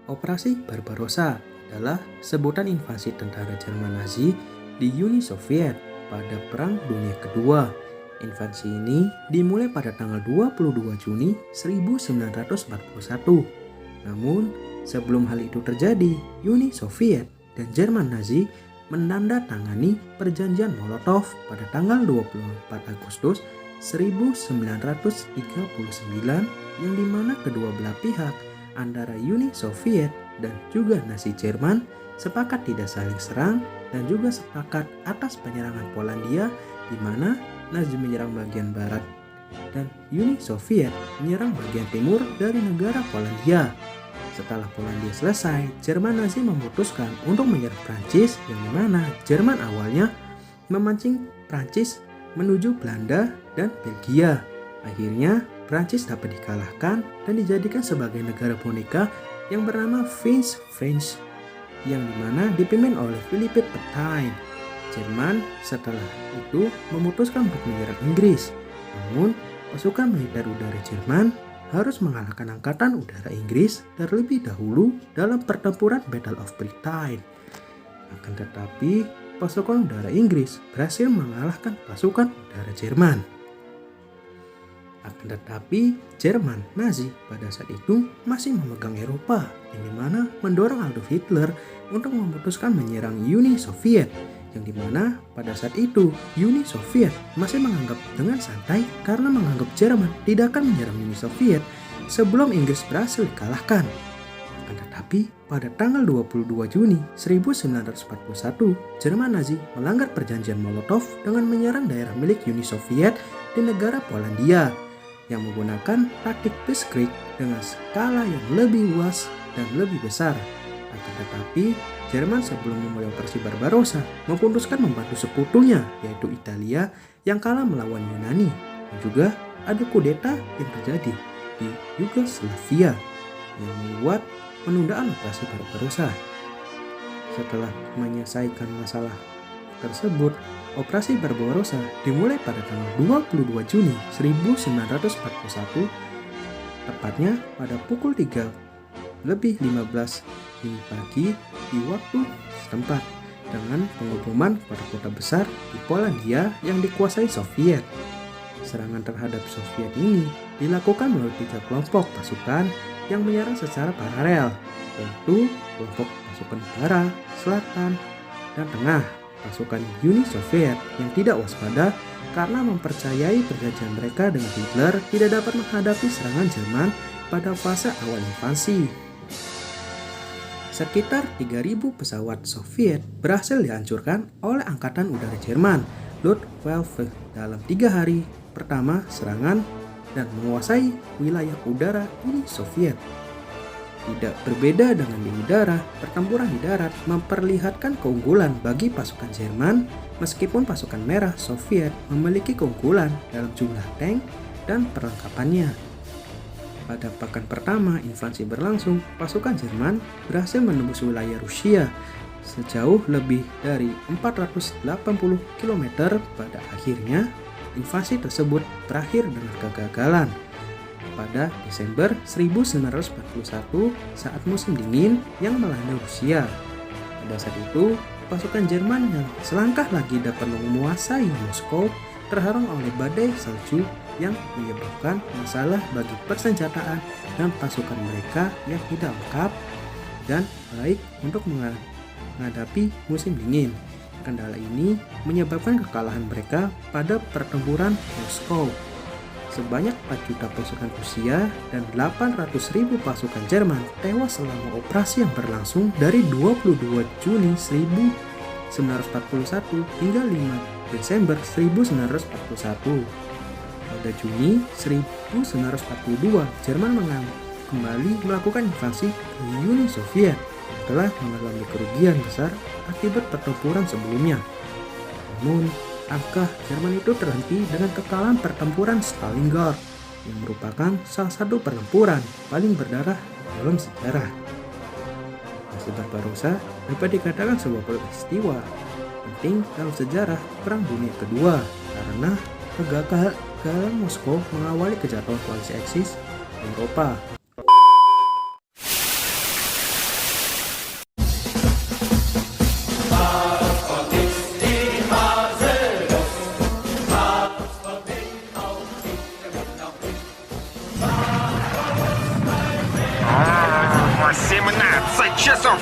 Operasi Barbarossa adalah sebutan invasi tentara Jerman Nazi di Uni Soviet pada Perang Dunia Kedua. Invasi ini dimulai pada tanggal 22 Juni 1941. Namun, sebelum hal itu terjadi, Uni Soviet dan Jerman Nazi menandatangani perjanjian Molotov pada tanggal 24 Agustus 1939 yang dimana kedua belah pihak antara Uni Soviet dan juga Nazi Jerman sepakat tidak saling serang dan juga sepakat atas penyerangan Polandia di mana Nazi menyerang bagian barat dan Uni Soviet menyerang bagian timur dari negara Polandia. Setelah Polandia selesai, Jerman Nazi memutuskan untuk menyerang Prancis yang dimana Jerman awalnya memancing Prancis menuju Belanda dan Belgia. Akhirnya Prancis dapat dikalahkan dan dijadikan sebagai negara boneka yang bernama France yang dimana dipimpin oleh Philippe Pétain. Jerman setelah itu memutuskan untuk menyerang Inggris. Namun pasukan militer udara Jerman harus mengalahkan angkatan udara Inggris terlebih dahulu dalam pertempuran Battle of Britain. Akan tetapi pasukan udara Inggris berhasil mengalahkan pasukan udara Jerman. Akan tetapi Jerman Nazi pada saat itu masih memegang Eropa yang dimana mendorong Adolf Hitler untuk memutuskan menyerang Uni Soviet yang dimana pada saat itu Uni Soviet masih menganggap dengan santai karena menganggap Jerman tidak akan menyerang Uni Soviet sebelum Inggris berhasil dikalahkan. Akan tetapi pada tanggal 22 Juni 1941 Jerman Nazi melanggar perjanjian Molotov dengan menyerang daerah milik Uni Soviet di negara Polandia yang menggunakan taktik Blitzkrieg dengan skala yang lebih luas dan lebih besar. Akan tetapi, Jerman sebelum memulai operasi Barbarossa memutuskan membantu sekutunya yaitu Italia yang kalah melawan Yunani. Dan juga ada kudeta yang terjadi di Yugoslavia yang membuat penundaan operasi Barbarossa. Setelah menyelesaikan masalah tersebut, operasi Barbarossa dimulai pada tanggal 22 Juni 1941 tepatnya pada pukul 3:15 dini pagi di waktu setempat dengan pengeboman pada kota besar di Polandia yang dikuasai Soviet. Serangan terhadap Soviet ini dilakukan melalui 3 kelompok pasukan yang menyerang secara paralel, yaitu kelompok pasukan utara, selatan, dan tengah. Pasukan Uni Soviet yang tidak waspada karena mempercayai perjanjian mereka dengan Hitler tidak dapat menghadapi serangan Jerman pada fase awal invasi. Sekitar 3.000 pesawat Soviet berhasil dihancurkan oleh Angkatan Udara Jerman Luftwaffe dalam 3 hari pertama serangan dan menguasai wilayah udara Uni Soviet. Tidak berbeda dengan di udara, pertempuran di darat memperlihatkan keunggulan bagi pasukan Jerman meskipun pasukan merah Soviet memiliki keunggulan dalam jumlah tank dan perlengkapannya. Pada pekan pertama invasi berlangsung, pasukan Jerman berhasil menembus wilayah Rusia sejauh lebih dari 480 km. Pada akhirnya, invasi tersebut berakhir dengan kegagalan. Pada Desember 1941 saat musim dingin yang melanda Rusia. Pada saat itu, pasukan Jerman yang selangkah lagi dapat menguasai Moskow terhalang oleh badai salju yang menyebabkan masalah bagi persenjataan dan pasukan mereka yang tidak lengkap dan baik untuk menghadapi musim dingin. Kendala ini menyebabkan kekalahan mereka pada pertempuran Moskow. Sebanyak 4 juta pasukan Rusia dan 800.000 pasukan Jerman tewas selama operasi yang berlangsung dari 22 Juni 1941 hingga 5 Desember 1941. Pada Juni 1942, Jerman kembali melakukan invasi ke Uni Soviet setelah mengalami kerugian besar akibat pertempuran sebelumnya. Namun, langkah Jerman itu terhenti dengan kekalahan pertempuran Stalingrad yang merupakan salah satu pertempuran paling berdarah dalam sejarah. Operasi Barbarossa dapat dikatakan sebuah peristiwa penting dalam sejarah Perang Dunia Kedua karena kegagalan Moskow mengawali kejatuhan koalisi Axis Eropa. menang, saya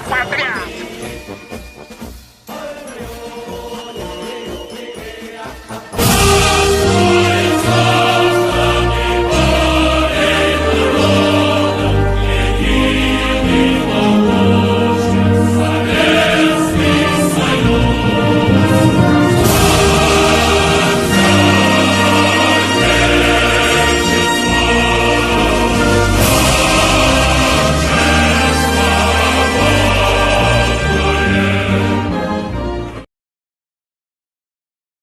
Patria.